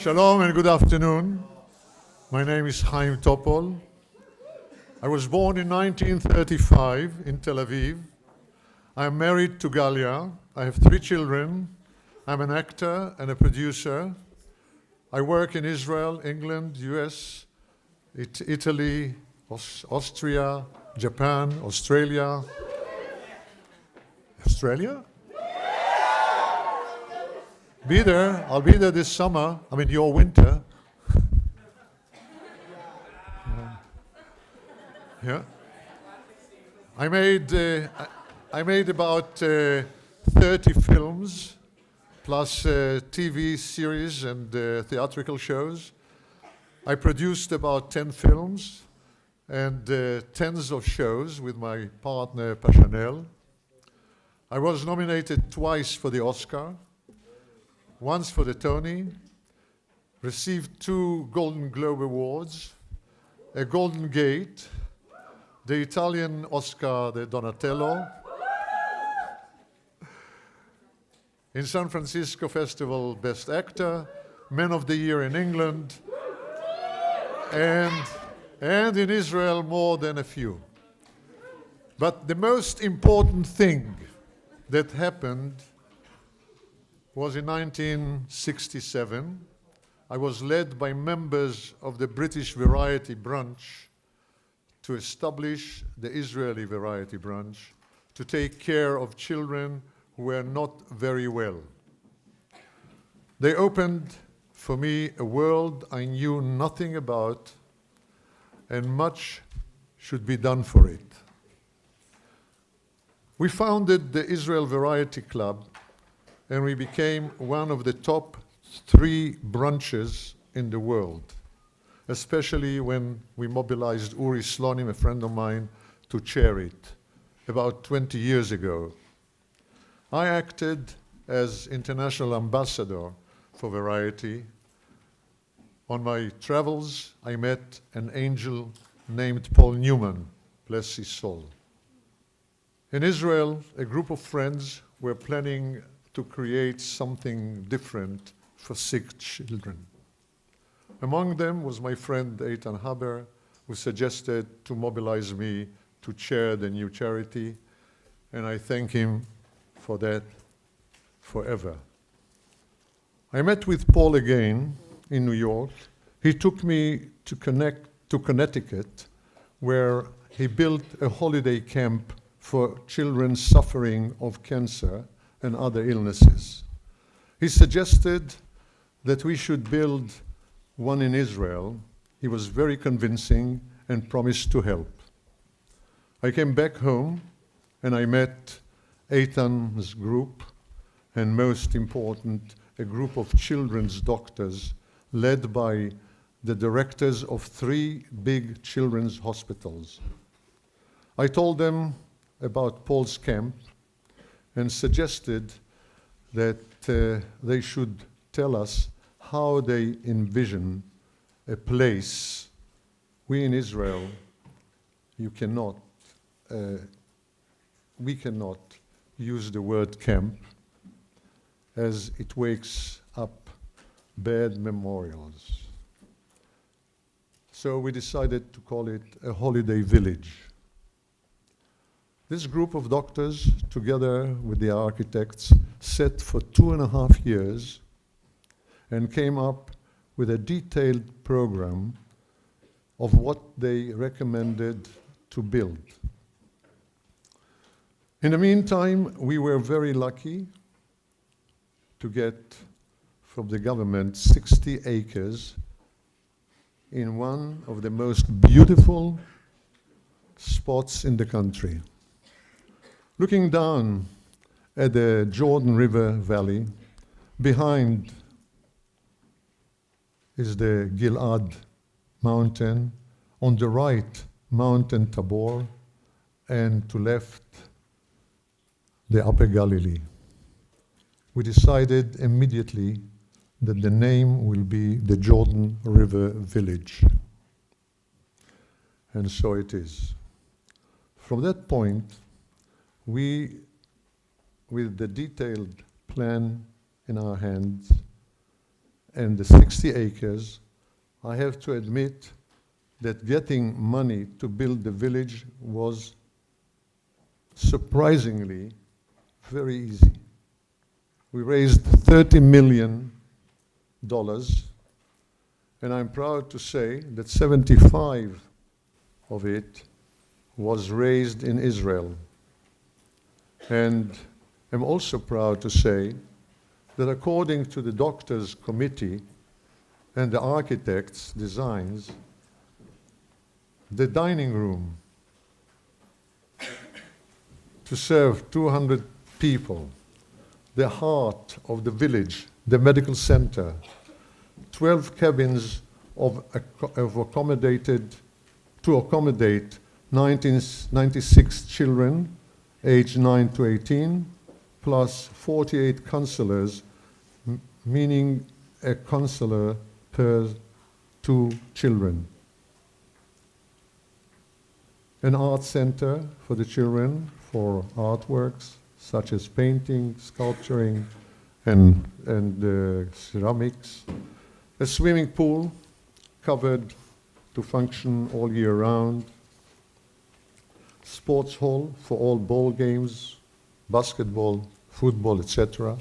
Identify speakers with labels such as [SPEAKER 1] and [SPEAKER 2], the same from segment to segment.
[SPEAKER 1] Shalom and good afternoon. My name is Chaim Topol. I was born in 1935 in Tel Aviv. I am married to Galia. I have 3 children. I'm an actor and a producer. I work in Israel, England, US, Italy, Austria, Japan, Australia. Australia? Be there. I'll be there this summer. I mean, your winter. Yeah. I made about 30 films, plus TV series and theatrical shows. I produced about 10 films and tens of shows with my partner Pashanel. I was nominated twice for the Oscar, once for the Tony, received 2 Golden Globe Awards, a Golden Gate, the Italian Oscar de Donatello, in San Francisco Festival Best Actor, Man of the Year in England, and in Israel more than a few. But the most important thing that happened was in 1967. I was led by members of the British Variety Branch to establish the Israeli Variety Branch to take care of children who were not very well. They opened for me a world I knew nothing about, and much should be done for it. We founded the Israel Variety Club, and we became one of the top 3 branches in the world, especially when we mobilized Uri Slonim, a friend of mine, to chair it about 20 years ago. I acted as international ambassador for Variety. On my travels, I met an angel named Paul Newman, bless his soul. In Israel, a group of friends were planning to create something different for sick children. Among them was my friend Eitan Haber, who suggested to mobilize me to chair the new charity, and I thank him for that forever. I met with Paul again in New York. He took me to Connecticut, where he built a holiday camp for children suffering of cancer and other illnesses. He suggested that we should build one in Israel. He was very convincing and promised to help. I came back home and I met Eitan's group, and most important, a group of children's doctors led by the directors of 3 big children's hospitals. I told them about Paul's camp and suggested that they should tell us how they envision a place. We in Israel, we cannot use the word camp, as it wakes up bad memorials. So we decided to call it a holiday village. This group of doctors, together with the architects, sat for 2.5 years and came up with a detailed program of what they recommended to build. In the meantime, we were very lucky to get from the government 60 acres in one of the most beautiful spots in the country. Looking down at the Jordan River Valley, behind is the Gilad mountain, on the right, Mountain Tabor, and to left, the Upper Galilee. We decided immediately that the name will be the Jordan River Village. And so it is. From that point, we, with the detailed plan in our hands and the 60 acres, I have to admit that getting money to build the village was surprisingly very easy. We raised $30 million, and I'm proud to say that 75 of it was raised in Israel. And I'm also proud to say that according to the doctors' committee and the architects' designs, the dining room to serve 200 people, the heart of the village, the medical center, 12 cabins to accommodate 96 children aged 9 to 18, plus 48 counselors, meaning a counselor per 2 children. An art center for the children for artworks such as painting, sculpturing, and ceramics. A swimming pool covered to function all year round. Sports hall for all ball games, basketball, football, etc.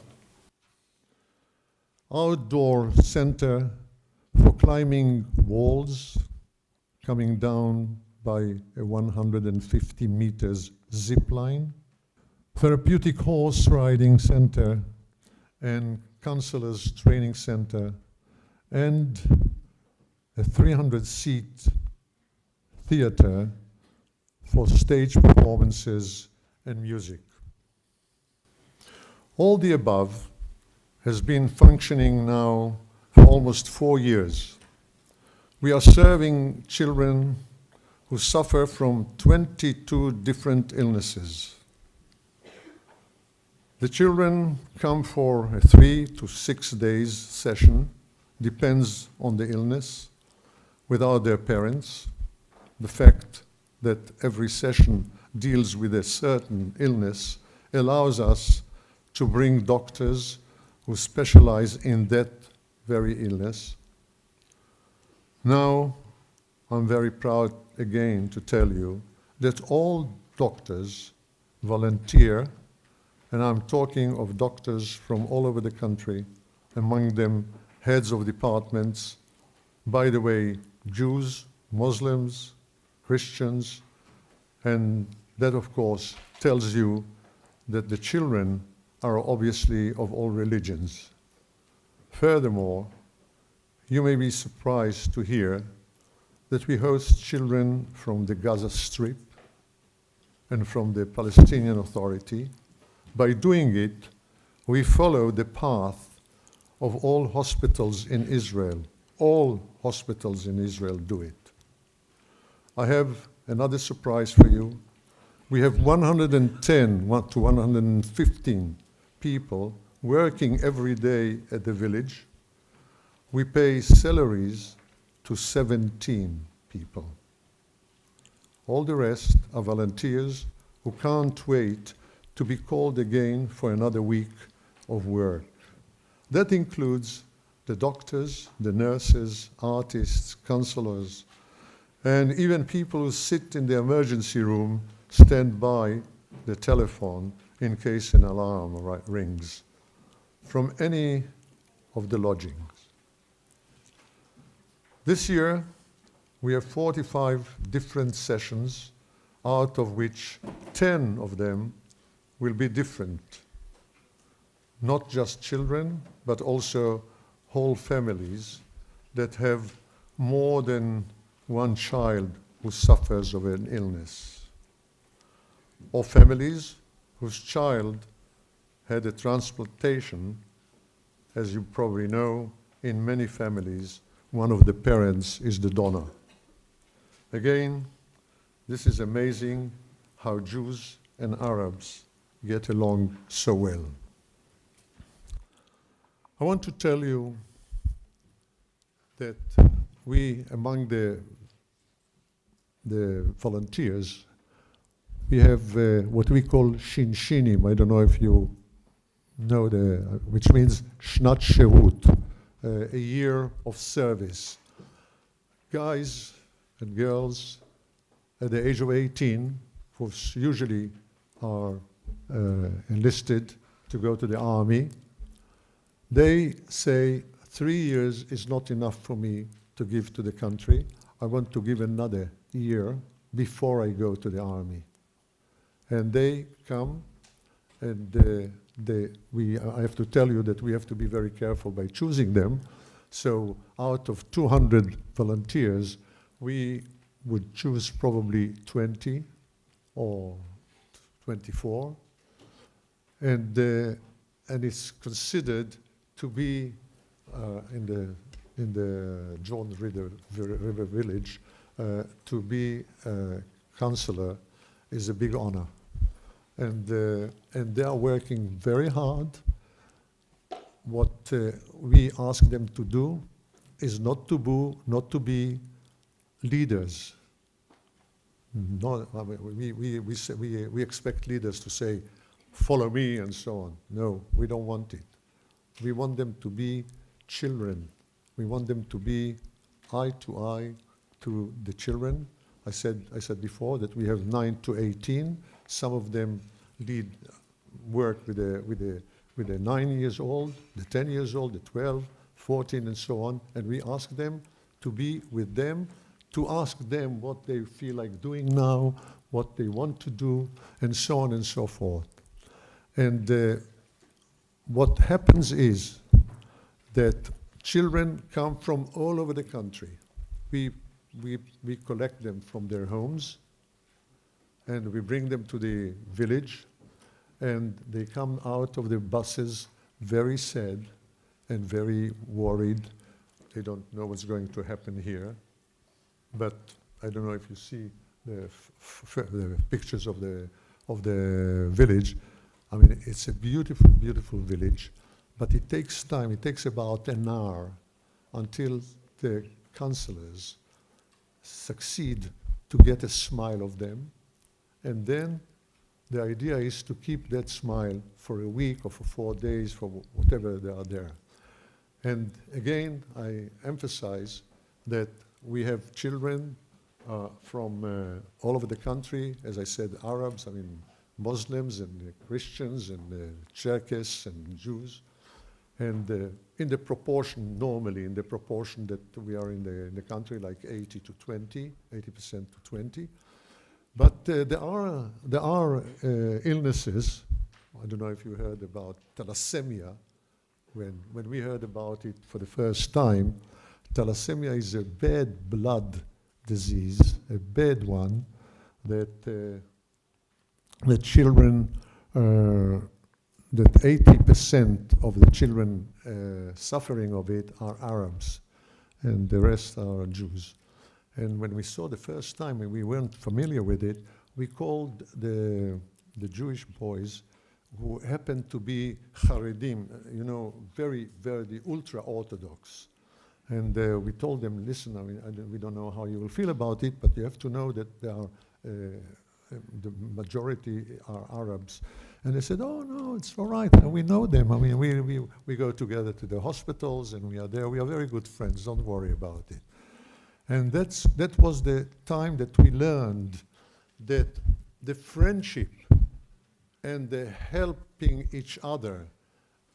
[SPEAKER 1] Outdoor center for climbing walls, coming down by a 150 meters zip line. Therapeutic horse riding center and counselors training center, and a 300-seat theater for stage performances and music. All the above has been functioning now for almost 4 years. We are serving children who suffer from 22 different illnesses. The children come for a 3 to 6 days session, depends on the illness, without their parents. The fact that every session deals with a certain illness allows us to bring doctors who specialize in that very illness. Now, I'm very proud again to tell you that all doctors volunteer, and I'm talking of doctors from all over the country, among them heads of departments, by the way, Jews, Muslims, Christians, and that of course tells you that the children are obviously of all religions. Furthermore, you may be surprised to hear that we host children from the Gaza Strip and from the Palestinian Authority. By doing it, we follow the path of all hospitals in Israel. All hospitals in Israel do it. I have another surprise for you. We have 110 to 115 people working every day at the village. We pay salaries to 17 people. All the rest are volunteers who can't wait to be called again for another week of work. That includes the doctors, the nurses, artists, counselors, and even people who sit in the emergency room, stand by the telephone in case an alarm rings from any of the lodgings. This year, we have 45 different sessions, out of which 10 of them will be different. Not just children, but also whole families that have more than one child who suffers of an illness. Or families whose child had a transplantation. As you probably know, in many families, one of the parents is the donor. Again, this is amazing how Jews and Arabs get along so well. I want to tell you that we, among the volunteers, we have what we call shinshinim. I don't know if you know which means shnat shirut, a year of service. Guys and girls at the age of 18, who usually are enlisted to go to the army, they say 3 years is not enough for me to give to the country. I want to give another year before I go to the army. And they come, and I have to tell you that we have to be very careful by choosing them. So out of 200 volunteers, we would choose probably 20 or 24. And it's considered to be in the Jordan River village, to be a counselor is a big honor. And they are working very hard. What we ask them to do is not to be leaders. No, I mean, we expect leaders to say, follow me and so on. No, we don't want it. We want them to be children. We want them to be eye to eye to the children. I said before that we have 9 to 18. Some of them work with the 9 years old, the 10 years old, the 12, 14, and so on. And we ask them to be with them, to ask them what they feel like doing now, what they want to do, and so on and so forth. And what happens is that children come from all over the country. We collect them from their homes, and we bring them to the village, and they come out of the buses very sad and very worried. They don't know what's going to happen here. But I don't know if you see the pictures of the village. I mean, it's a beautiful, beautiful village, but it takes time. It takes about an hour until the counselors succeed to get a smile of them. And then the idea is to keep that smile for a week or for 4 days, for whatever they are there. And again, I emphasize that we have children from all over the country, as I said, Arabs, I mean, Muslims and Christians and Cherkess and Jews. And in the proportion, normally in the proportion that we are in the country, like 80 to 20, 80% to 20. But there are illnesses. I don't know if you heard about thalassemia. When we heard about it for the first time, thalassemia is a bad blood disease, a bad one, that the children, that 80% of the children suffering of it are Arabs, and the rest are Jews. And when we saw the first time and we weren't familiar with it, we called the Jewish boys, who happened to be Haredim, you know, very, very ultra-Orthodox. And we told them, listen, I mean, we don't know how you will feel about it, but you have to know that there are, the majority are Arabs. And they said, oh, no, it's all right. And we know them. I mean, we go together to the hospitals, and we are there. We are very good friends. Don't worry about it. And that was the time that we learned that the friendship and the helping each other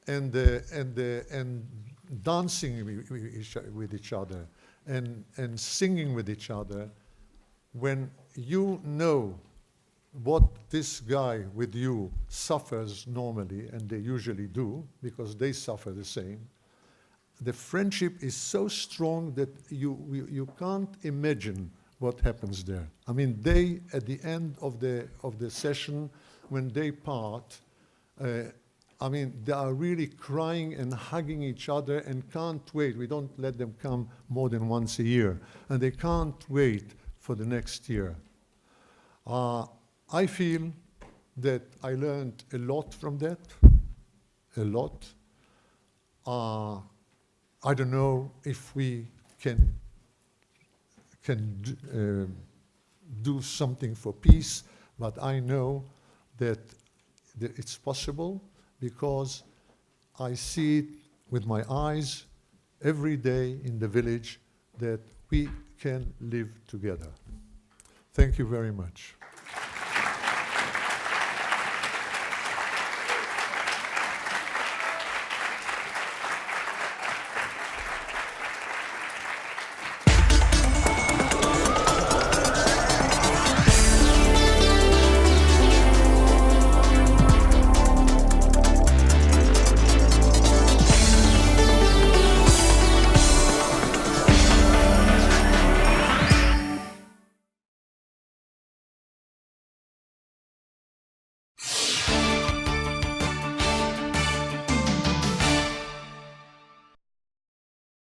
[SPEAKER 1] and dancing with each other and singing with each other, when you know what this guy with you suffers normally, and they usually do because they suffer the same, the friendship is so strong that you can't imagine what happens there. I mean, they, at the end of the session, when they part, I mean, they are really crying and hugging each other and can't wait. We don't let them come more than once a year, and they can't wait for the next year. I feel that I learned a lot from that, a lot. I don't know if we can do something for peace, but I know that it's possible because I see it with my eyes every day in the village that we can live together. Thank you very much.